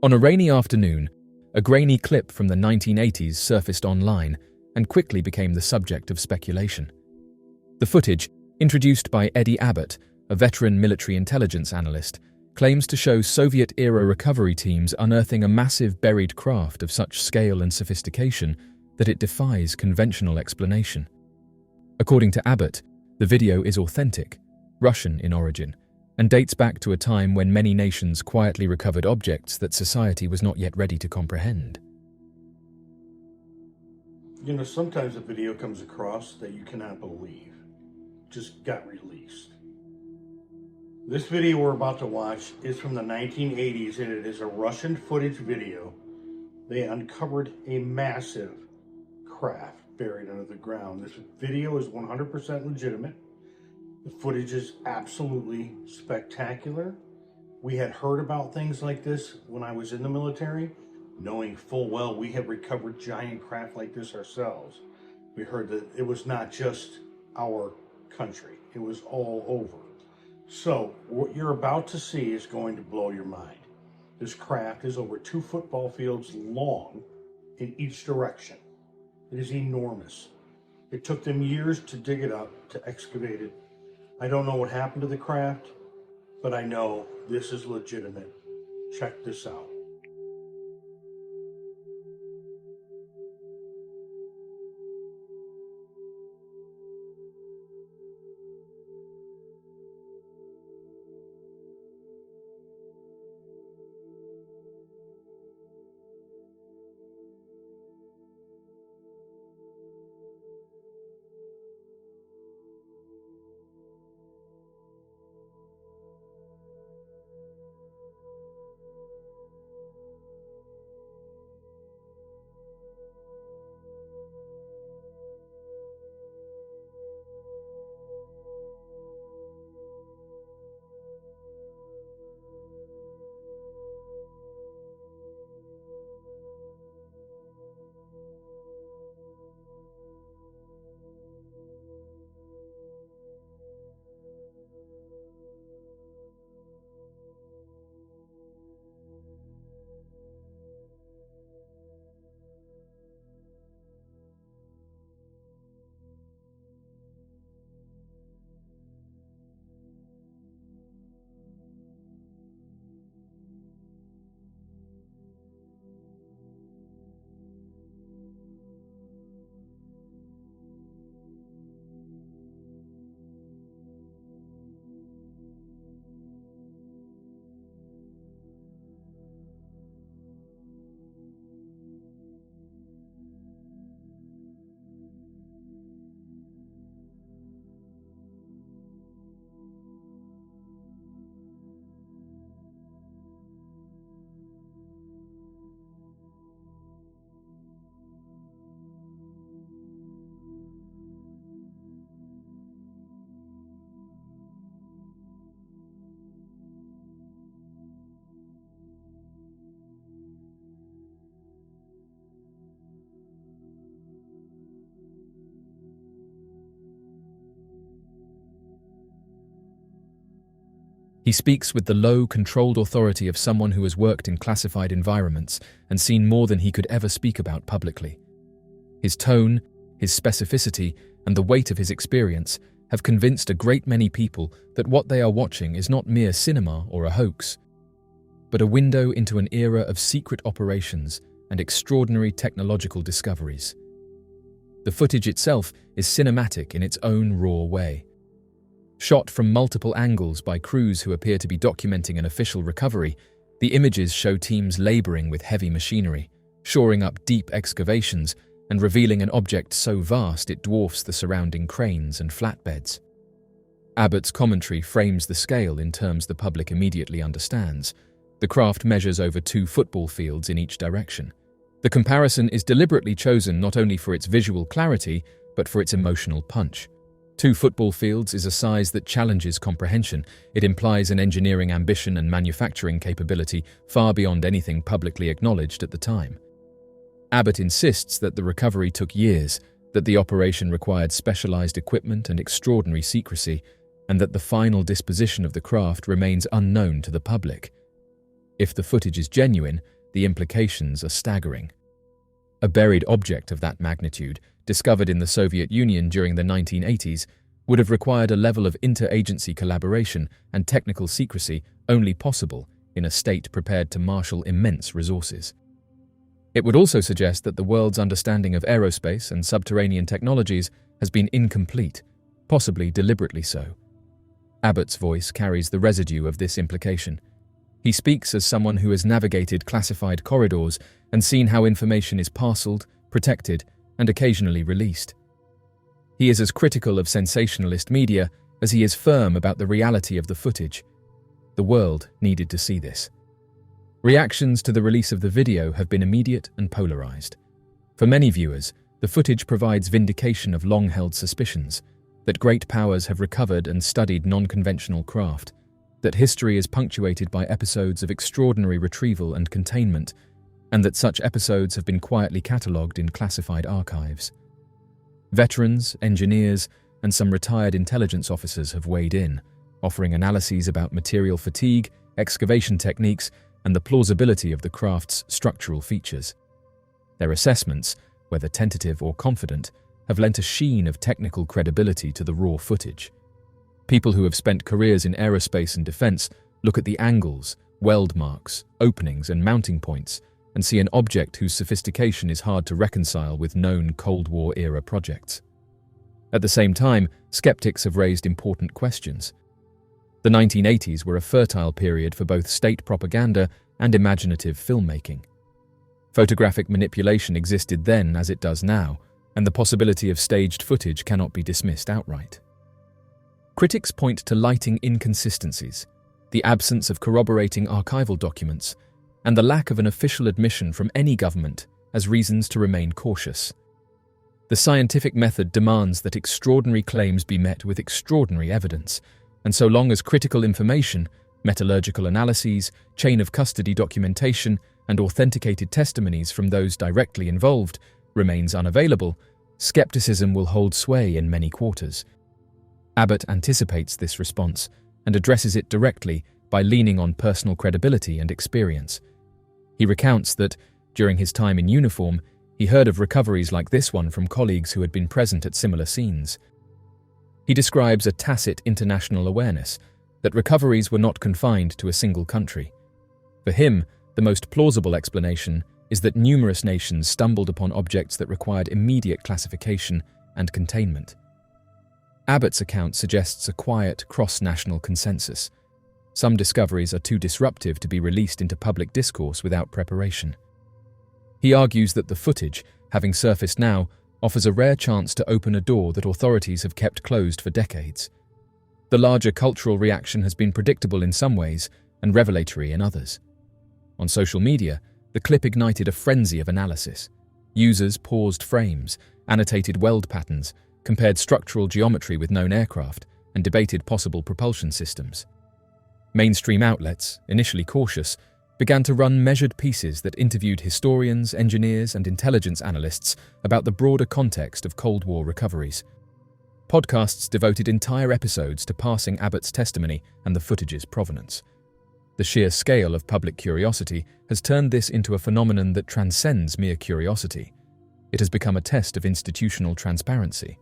On a rainy afternoon, a grainy clip from the 1980s surfaced online and quickly became the subject of speculation. The footage, introduced by Eddie Abbott, a veteran military intelligence analyst, claims to show Soviet-era recovery teams unearthing a massive buried craft of such scale and sophistication that it defies conventional explanation. According to Abbott, the video is authentic, Russian in origin, and dates back to a time when many nations quietly recovered objects that society was not yet ready to comprehend. You know, sometimes a video comes across that you cannot believe. Just got released. This video we're about to watch is from the 1980s, and it is a Russian footage video. They uncovered a massive craft buried under the ground. This video is 100% legitimate. The footage is absolutely spectacular. We had heard about things like this when I was in the military, knowing full well we have recovered giant craft like this ourselves. We heard that it was not just our country, it was all over. So what you're about to see is going to blow your mind. This craft is over 2 football fields long in each direction. It is enormous. It took them years to dig it up, to excavate it. I don't know what happened to the craft, but I know this is legitimate. Check this out. He speaks with the low, controlled authority of someone who has worked in classified environments and seen more than he could ever speak about publicly. His tone, his specificity, and the weight of his experience have convinced a great many people that what they are watching is not mere cinema or a hoax, but a window into an era of secret operations and extraordinary technological discoveries. The footage itself is cinematic in its own raw way. Shot from multiple angles by crews who appear to be documenting an official recovery, the images show teams laboring with heavy machinery, shoring up deep excavations and revealing an object so vast it dwarfs the surrounding cranes and flatbeds. Abbott's commentary frames the scale in terms the public immediately understands. The craft measures over 2 football fields in each direction. The comparison is deliberately chosen not only for its visual clarity, but for its emotional punch. 2 football fields is a size that challenges comprehension. It implies an engineering ambition and manufacturing capability far beyond anything publicly acknowledged at the time. Abbott insists that the recovery took years, that the operation required specialized equipment and extraordinary secrecy, and that the final disposition of the craft remains unknown to the public. If the footage is genuine, the implications are staggering. A buried object of that magnitude, discovered in the Soviet Union during the 1980s, would have required a level of interagency collaboration and technical secrecy only possible in a state prepared to marshal immense resources. It would also suggest that the world's understanding of aerospace and subterranean technologies has been incomplete, possibly deliberately so. Abbott's voice carries the residue of this implication. He speaks as someone who has navigated classified corridors and seen how information is parceled, protected, and occasionally released. He is as critical of sensationalist media as he is firm about the reality of the footage. The world needed to see this. Reactions to the release of the video have been immediate and polarized. For many viewers, the footage provides vindication of long-held suspicions that great powers have recovered and studied non-conventional craft, that history is punctuated by episodes of extraordinary retrieval and containment, and that such episodes have been quietly catalogued in classified archives. Veterans, engineers, and some retired intelligence officers have weighed in, offering analyses about material fatigue, excavation techniques, and the plausibility of the craft's structural features. Their assessments, whether tentative or confident, have lent a sheen of technical credibility to the raw footage. People who have spent careers in aerospace and defense look at the angles, weld marks, openings, and mounting points and see an object whose sophistication is hard to reconcile with known Cold War-era projects. At the same time, skeptics have raised important questions. The 1980s were a fertile period for both state propaganda and imaginative filmmaking. Photographic manipulation existed then as it does now, and the possibility of staged footage cannot be dismissed outright. Critics point to lighting inconsistencies, the absence of corroborating archival documents, and the lack of an official admission from any government as reasons to remain cautious. The scientific method demands that extraordinary claims be met with extraordinary evidence, and so long as critical information, metallurgical analyses, chain of custody documentation, and authenticated testimonies from those directly involved remains unavailable, skepticism will hold sway in many quarters. Abbott anticipates this response and addresses it directly by leaning on personal credibility and experience. He recounts that, during his time in uniform, he heard of recoveries like this one from colleagues who had been present at similar scenes. He describes a tacit international awareness that recoveries were not confined to a single country. For him, the most plausible explanation is that numerous nations stumbled upon objects that required immediate classification and containment. Abbott's account suggests a quiet, cross-national consensus. Some discoveries are too disruptive to be released into public discourse without preparation. He argues that the footage, having surfaced now, offers a rare chance to open a door that authorities have kept closed for decades. The larger cultural reaction has been predictable in some ways and revelatory in others. On social media, the clip ignited a frenzy of analysis. Users paused frames, annotated weld patterns, compared structural geometry with known aircraft, and debated possible propulsion systems. Mainstream outlets, initially cautious, began to run measured pieces that interviewed historians, engineers, and intelligence analysts about the broader context of Cold War recoveries. Podcasts devoted entire episodes to parsing Abbott's testimony and the footage's provenance. The sheer scale of public curiosity has turned this into a phenomenon that transcends mere curiosity. It has become a test of institutional transparency.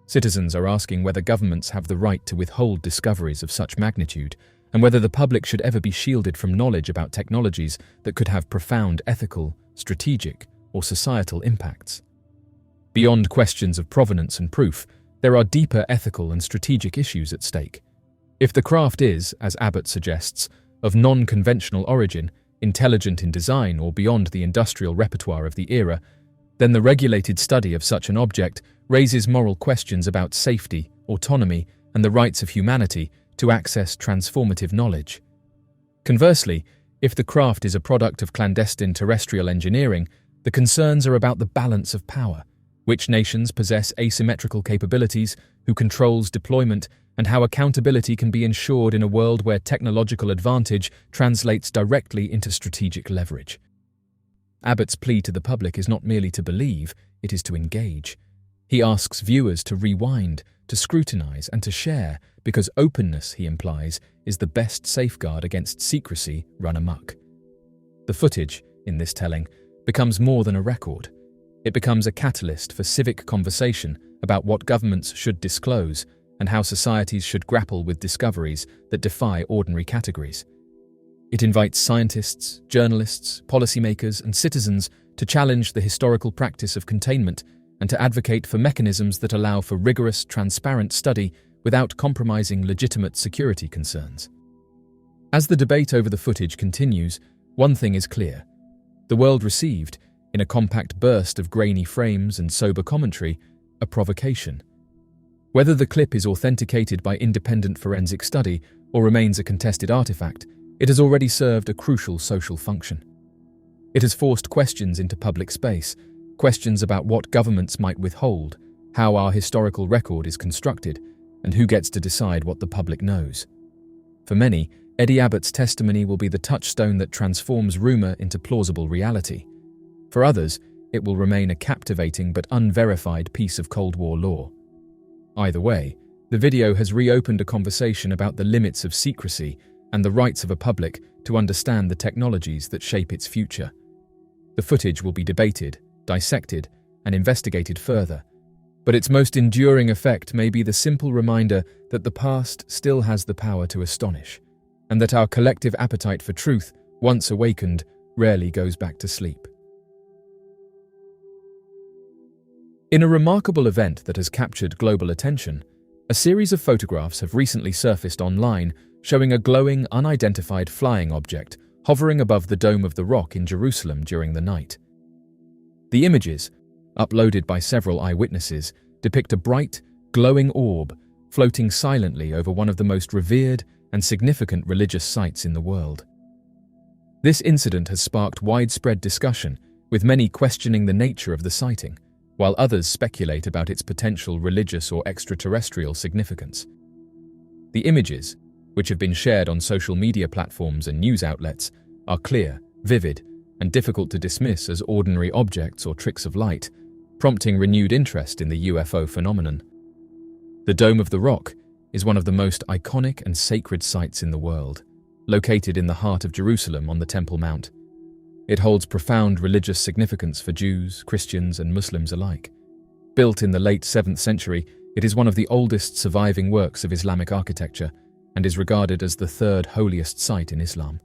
Citizens are asking whether governments have the right to withhold discoveries of such magnitude, and whether the public should ever be shielded from knowledge about technologies that could have profound ethical, strategic, or societal impacts. Beyond questions of provenance and proof, there are deeper ethical and strategic issues at stake. If the craft is, as Abbott suggests, of non-conventional origin, intelligent in design, or beyond the industrial repertoire of the era, then the regulated study of such an object raises moral questions about safety, autonomy, and the rights of humanity to access transformative knowledge. Conversely, if the craft is a product of clandestine terrestrial engineering, the concerns are about the balance of power, which nations possess asymmetrical capabilities, who controls deployment, and how accountability can be ensured in a world where technological advantage translates directly into strategic leverage. Abbott's plea to the public is not merely to believe, it is to engage. He asks viewers to rewind, to scrutinize, and to share, because openness, he implies, is the best safeguard against secrecy run amok. The footage, in this telling, becomes more than a record. It becomes a catalyst for civic conversation about what governments should disclose and how societies should grapple with discoveries that defy ordinary categories. It invites scientists, journalists, policymakers, and citizens to challenge the historical practice of containment and to advocate for mechanisms that allow for rigorous, transparent study without compromising legitimate security concerns. As the debate over the footage continues, one thing is clear. The world received, in a compact burst of grainy frames and sober commentary, a provocation. Whether the clip is authenticated by independent forensic study or remains a contested artifact, it has already served a crucial social function. It has forced questions into public space, questions about what governments might withhold, how our historical record is constructed, and who gets to decide what the public knows. For many, Eddie Abbott's testimony will be the touchstone that transforms rumor into plausible reality. For others, it will remain a captivating but unverified piece of Cold War lore. Either way, the video has reopened a conversation about the limits of secrecy and the rights of a public to understand the technologies that shape its future. The footage will be debated, dissected, and investigated further, but its most enduring effect may be the simple reminder that the past still has the power to astonish, and that our collective appetite for truth, once awakened, rarely goes back to sleep. In a remarkable event that has captured global attention, a series of photographs have recently surfaced online showing a glowing, unidentified flying object hovering above the Dome of the Rock in Jerusalem during the night. The images, uploaded by several eyewitnesses, depict a bright, glowing orb floating silently over one of the most revered and significant religious sites in the world. This incident has sparked widespread discussion, with many questioning the nature of the sighting, while others speculate about its potential religious or extraterrestrial significance. The images, which have been shared on social media platforms and news outlets, are clear, vivid, and difficult to dismiss as ordinary objects or tricks of light, prompting renewed interest in the UFO phenomenon. The Dome of the Rock is one of the most iconic and sacred sites in the world, located in the heart of Jerusalem on the Temple Mount. It holds profound religious significance for Jews, Christians, and Muslims alike. Built in the late 7th century, it is one of the oldest surviving works of Islamic architecture and is regarded as the third holiest site in Islam.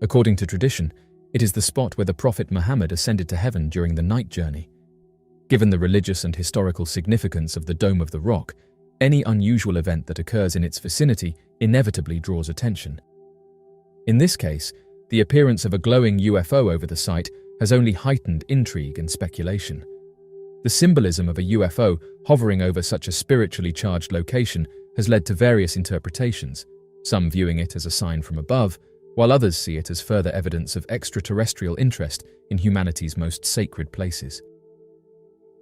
According to tradition, it is the spot where the Prophet Muhammad ascended to heaven during the night journey. Given the religious and historical significance of the Dome of the Rock, any unusual event that occurs in its vicinity inevitably draws attention. In this case, the appearance of a glowing UFO over the site has only heightened intrigue and speculation. The symbolism of a UFO hovering over such a spiritually charged location has led to various interpretations, some viewing it as a sign from above, while others see it as further evidence of extraterrestrial interest in humanity's most sacred places.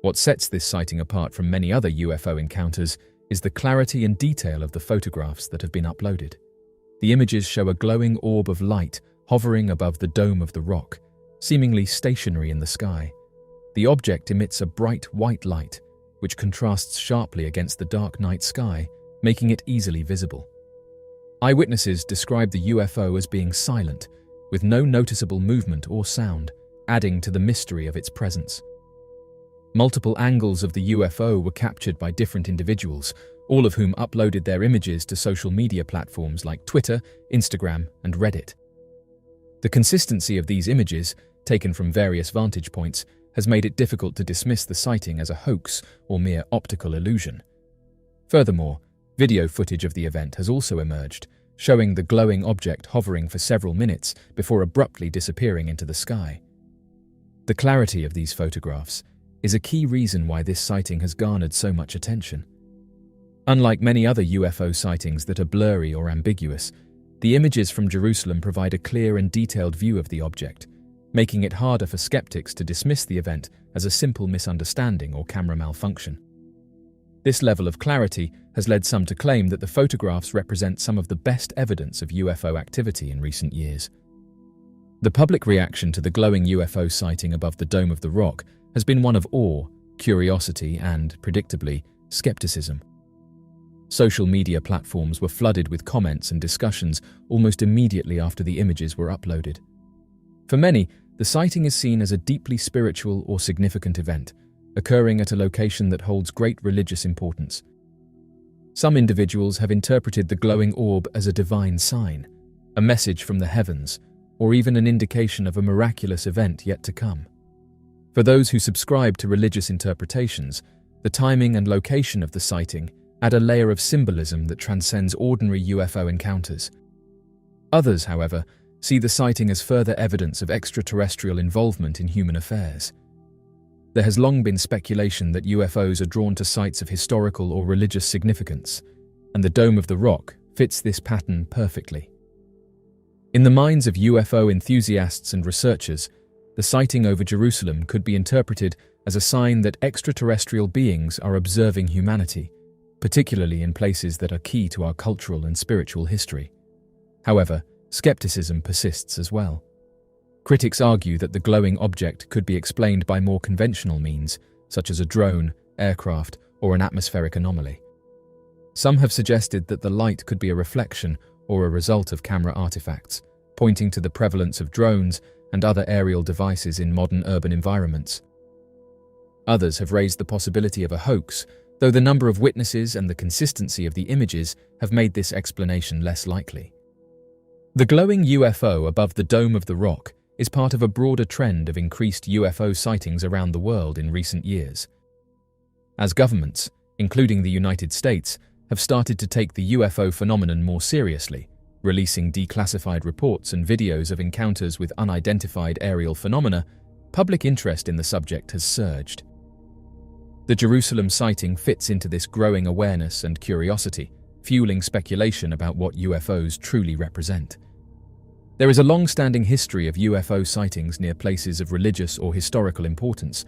What sets this sighting apart from many other UFO encounters is the clarity and detail of the photographs that have been uploaded. The images show a glowing orb of light hovering above the Dome of the Rock, seemingly stationary in the sky. The object emits a bright white light, which contrasts sharply against the dark night sky, making it easily visible. Eyewitnesses describe the UFO as being silent, with no noticeable movement or sound, adding to the mystery of its presence. Multiple angles of the UFO were captured by different individuals, all of whom uploaded their images to social media platforms like Twitter, Instagram, and Reddit. The consistency of these images, taken from various vantage points, has made it difficult to dismiss the sighting as a hoax or mere optical illusion. Furthermore, video footage of the event has also emerged, showing the glowing object hovering for several minutes before abruptly disappearing into the sky. The clarity of these photographs is a key reason why this sighting has garnered so much attention. Unlike many other UFO sightings that are blurry or ambiguous, the images from Jerusalem provide a clear and detailed view of the object, making it harder for skeptics to dismiss the event as a simple misunderstanding or camera malfunction. This level of clarity has led some to claim that the photographs represent some of the best evidence of UFO activity in recent years. The public reaction to the glowing UFO sighting above the Dome of the Rock has been one of awe, curiosity, and, predictably, skepticism. Social media platforms were flooded with comments and discussions almost immediately after the images were uploaded. For many, the sighting is seen as a deeply spiritual or significant event, occurring at a location that holds great religious importance. Some individuals have interpreted the glowing orb as a divine sign, a message from the heavens, or even an indication of a miraculous event yet to come. For those who subscribe to religious interpretations, the timing and location of the sighting add a layer of symbolism that transcends ordinary UFO encounters. Others, however, see the sighting as further evidence of extraterrestrial involvement in human affairs. There has long been speculation that UFOs are drawn to sites of historical or religious significance, and the Dome of the Rock fits this pattern perfectly. In the minds of UFO enthusiasts and researchers, the sighting over Jerusalem could be interpreted as a sign that extraterrestrial beings are observing humanity, particularly in places that are key to our cultural and spiritual history. However, skepticism persists as well. Critics argue that the glowing object could be explained by more conventional means, such as a drone, aircraft, or an atmospheric anomaly. Some have suggested that the light could be a reflection or a result of camera artifacts, pointing to the prevalence of drones and other aerial devices in modern urban environments. Others have raised the possibility of a hoax, though the number of witnesses and the consistency of the images have made this explanation less likely. The glowing UFO above the Dome of the Rock is part of a broader trend of increased UFO sightings around the world in recent years. As governments, including the United States, have started to take the UFO phenomenon more seriously, releasing declassified reports and videos of encounters with unidentified aerial phenomena, public interest in the subject has surged. The Jerusalem sighting fits into this growing awareness and curiosity, fueling speculation about what UFOs truly represent. There is a long-standing history of UFO sightings near places of religious or historical importance.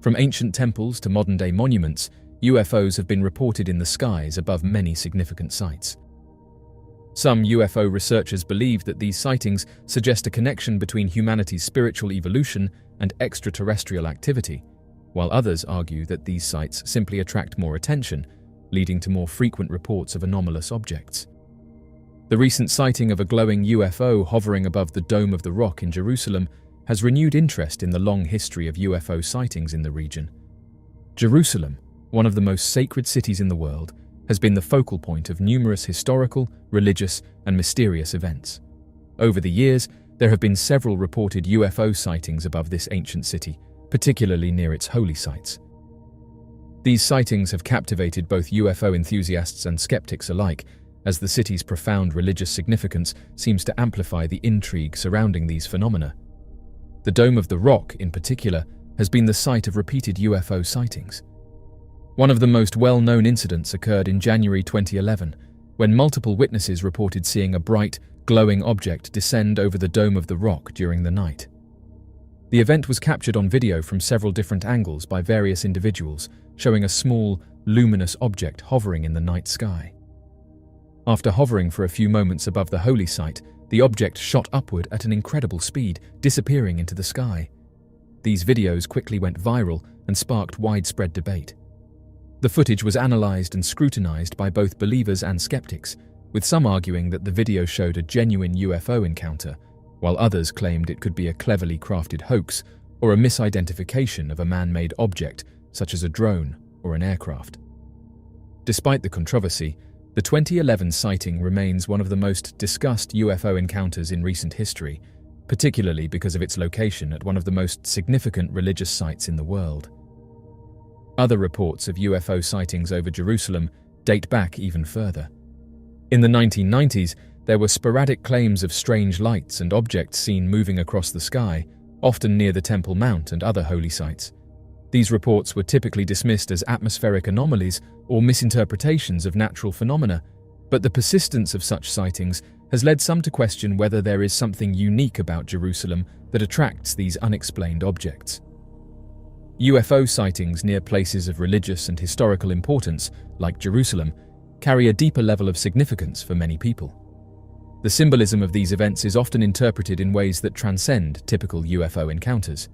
From ancient temples to modern-day monuments, UFOs have been reported in the skies above many significant sites. Some UFO researchers believe that these sightings suggest a connection between humanity's spiritual evolution and extraterrestrial activity, while others argue that these sites simply attract more attention, leading to more frequent reports of anomalous objects. The recent sighting of a glowing UFO hovering above the Dome of the Rock in Jerusalem has renewed interest in the long history of UFO sightings in the region. Jerusalem, one of the most sacred cities in the world, has been the focal point of numerous historical, religious, and mysterious events. Over the years, there have been several reported UFO sightings above this ancient city, particularly near its holy sites. These sightings have captivated both UFO enthusiasts and skeptics alike, as the city's profound religious significance seems to amplify the intrigue surrounding these phenomena. The Dome of the Rock, in particular, has been the site of repeated UFO sightings. One of the most well-known incidents occurred in January 2011, when multiple witnesses reported seeing a bright, glowing object descend over the Dome of the Rock during the night. The event was captured on video from several different angles by various individuals, showing a small, luminous object hovering in the night sky. After hovering for a few moments above the holy site, the object shot upward at an incredible speed, disappearing into the sky. These videos quickly went viral and sparked widespread debate. The footage was analyzed and scrutinized by both believers and skeptics, with some arguing that the video showed a genuine UFO encounter, while others claimed it could be a cleverly crafted hoax or a misidentification of a man-made object such as a drone or an aircraft. Despite the controversy, the 2011 sighting remains one of the most discussed UFO encounters in recent history, particularly because of its location at one of the most significant religious sites in the world. Other reports of UFO sightings over Jerusalem date back even further. In the 1990s, there were sporadic claims of strange lights and objects seen moving across the sky, often near the Temple Mount and other holy sites. These reports were typically dismissed as atmospheric anomalies or misinterpretations of natural phenomena, but the persistence of such sightings has led some to question whether there is something unique about Jerusalem that attracts these unexplained objects. UFO sightings near places of religious and historical importance, like Jerusalem, carry a deeper level of significance for many people. The symbolism of these events is often interpreted in ways that transcend typical UFO encounters.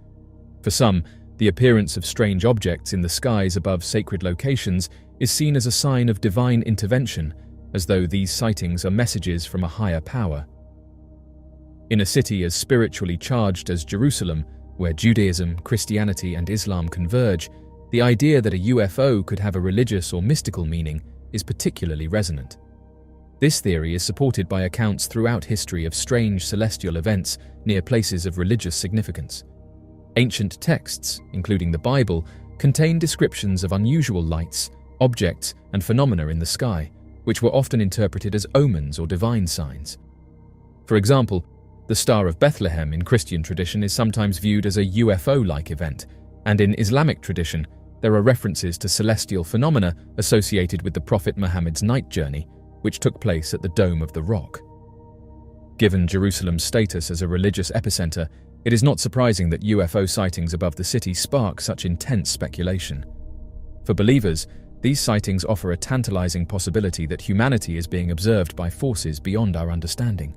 For some, the appearance of strange objects in the skies above sacred locations is seen as a sign of divine intervention, as though these sightings are messages from a higher power. In a city as spiritually charged as Jerusalem, where Judaism, Christianity, and Islam converge, the idea that a UFO could have a religious or mystical meaning is particularly resonant. This theory is supported by accounts throughout history of strange celestial events near places of religious significance. Ancient texts, including the Bible, contain descriptions of unusual lights, objects, and phenomena in the sky, which were often interpreted as omens or divine signs. For example, the Star of Bethlehem in Christian tradition is sometimes viewed as a UFO-like event, and in Islamic tradition, there are references to celestial phenomena associated with the Prophet Muhammad's night journey, which took place at the Dome of the Rock. Given Jerusalem's status as a religious epicenter, it is not surprising that UFO sightings above the city spark such intense speculation. For believers, these sightings offer a tantalizing possibility that humanity is being observed by forces beyond our understanding,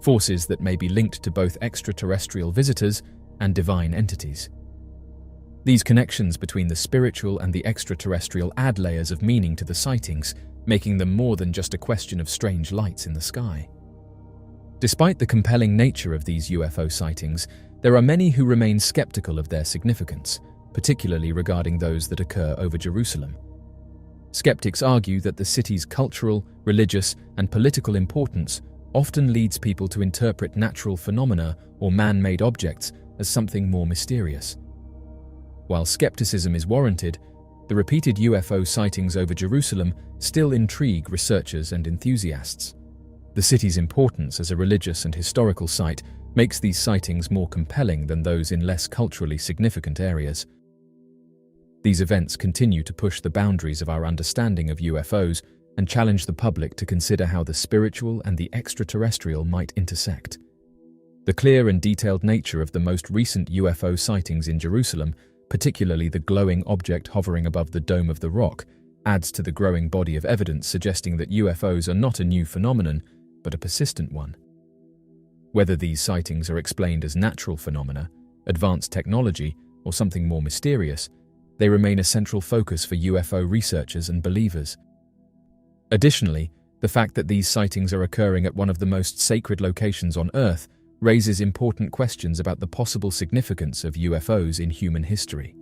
forces that may be linked to both extraterrestrial visitors and divine entities. These connections between the spiritual and the extraterrestrial add layers of meaning to the sightings, making them more than just a question of strange lights in the sky. Despite the compelling nature of these UFO sightings, there are many who remain skeptical of their significance, particularly regarding those that occur over Jerusalem. Skeptics argue that the city's cultural, religious, and political importance often leads people to interpret natural phenomena or man-made objects as something more mysterious. While skepticism is warranted, the repeated UFO sightings over Jerusalem still intrigue researchers and enthusiasts. The city's importance as a religious and historical site makes these sightings more compelling than those in less culturally significant areas. These events continue to push the boundaries of our understanding of UFOs and challenge the public to consider how the spiritual and the extraterrestrial might intersect. The clear and detailed nature of the most recent UFO sightings in Jerusalem, particularly the glowing object hovering above the Dome of the Rock, adds to the growing body of evidence suggesting that UFOs are not a new phenomenon, but a persistent one. Whether these sightings are explained as natural phenomena, advanced technology, or something more mysterious, they remain a central focus for UFO researchers and believers. Additionally, the fact that these sightings are occurring at one of the most sacred locations on Earth raises important questions about the possible significance of UFOs in human history.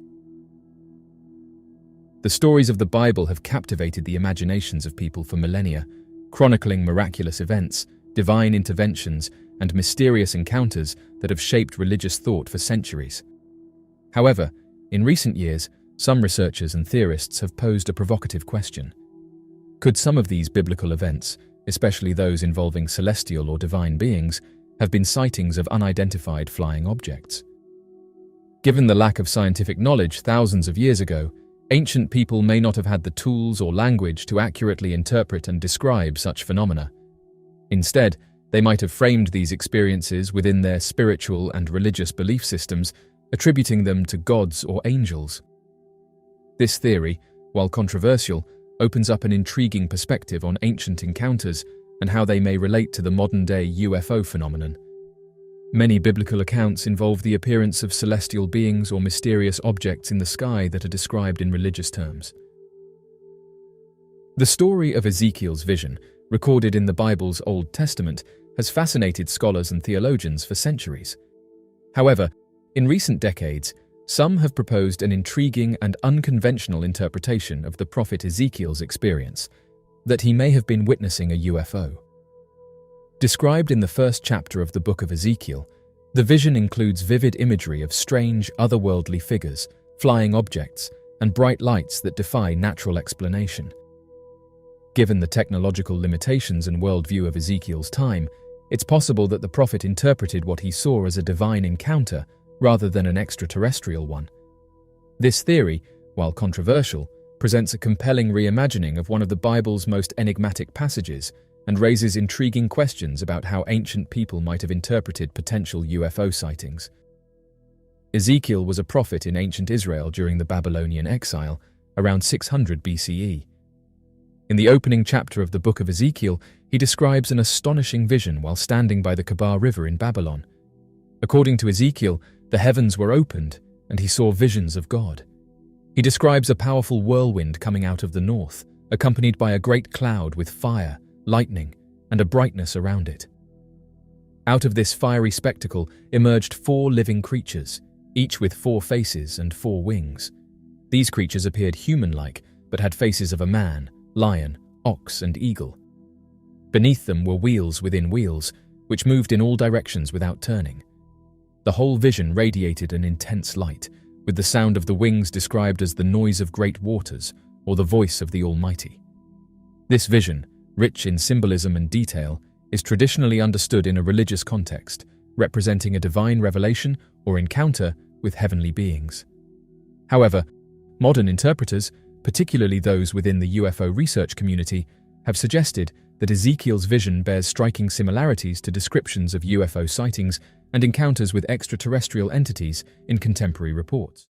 The stories of the Bible have captivated the imaginations of people for millennia, chronicling miraculous events, divine interventions, and mysterious encounters that have shaped religious thought for centuries. However, in recent years, some researchers and theorists have posed a provocative question. Could some of these biblical events, especially those involving celestial or divine beings, have been sightings of unidentified flying objects? Given the lack of scientific knowledge thousands of years ago, ancient people may not have had the tools or language to accurately interpret and describe such phenomena. Instead, they might have framed these experiences within their spiritual and religious belief systems, attributing them to gods or angels. This theory, while controversial, opens up an intriguing perspective on ancient encounters and how they may relate to the modern-day UFO phenomenon. Many biblical accounts involve the appearance of celestial beings or mysterious objects in the sky that are described in religious terms. The story of Ezekiel's vision, recorded in the Bible's Old Testament, has fascinated scholars and theologians for centuries. However, in recent decades, some have proposed an intriguing and unconventional interpretation of the prophet Ezekiel's experience, that he may have been witnessing a UFO. Described in the first chapter of the book of Ezekiel, the vision includes vivid imagery of strange, otherworldly figures, flying objects, and bright lights that defy natural explanation. Given the technological limitations and worldview of Ezekiel's time, it's possible that the prophet interpreted what he saw as a divine encounter rather than an extraterrestrial one. This theory, while controversial, presents a compelling reimagining of one of the Bible's most enigmatic passages and raises intriguing questions about how ancient people might have interpreted potential UFO sightings. Ezekiel was a prophet in ancient Israel during the Babylonian exile, around 600 BCE. In the opening chapter of the book of Ezekiel, he describes an astonishing vision while standing by the Kebar River in Babylon. According to Ezekiel, the heavens were opened, and he saw visions of God. He describes a powerful whirlwind coming out of the north, accompanied by a great cloud with fire, lightning, and a brightness around it. Out of this fiery spectacle emerged 4 living creatures, each with 4 faces and 4 wings. These creatures appeared human-like, but had faces of a man, lion, ox, and eagle. Beneath them were wheels within wheels, which moved in all directions without turning. The whole vision radiated an intense light, with the sound of the wings described as the noise of great waters, or the voice of the Almighty. This vision, rich in symbolism and detail, is traditionally understood in a religious context, representing a divine revelation or encounter with heavenly beings. However, modern interpreters, particularly those within the UFO research community, have suggested that Ezekiel's vision bears striking similarities to descriptions of UFO sightings and encounters with extraterrestrial entities in contemporary reports.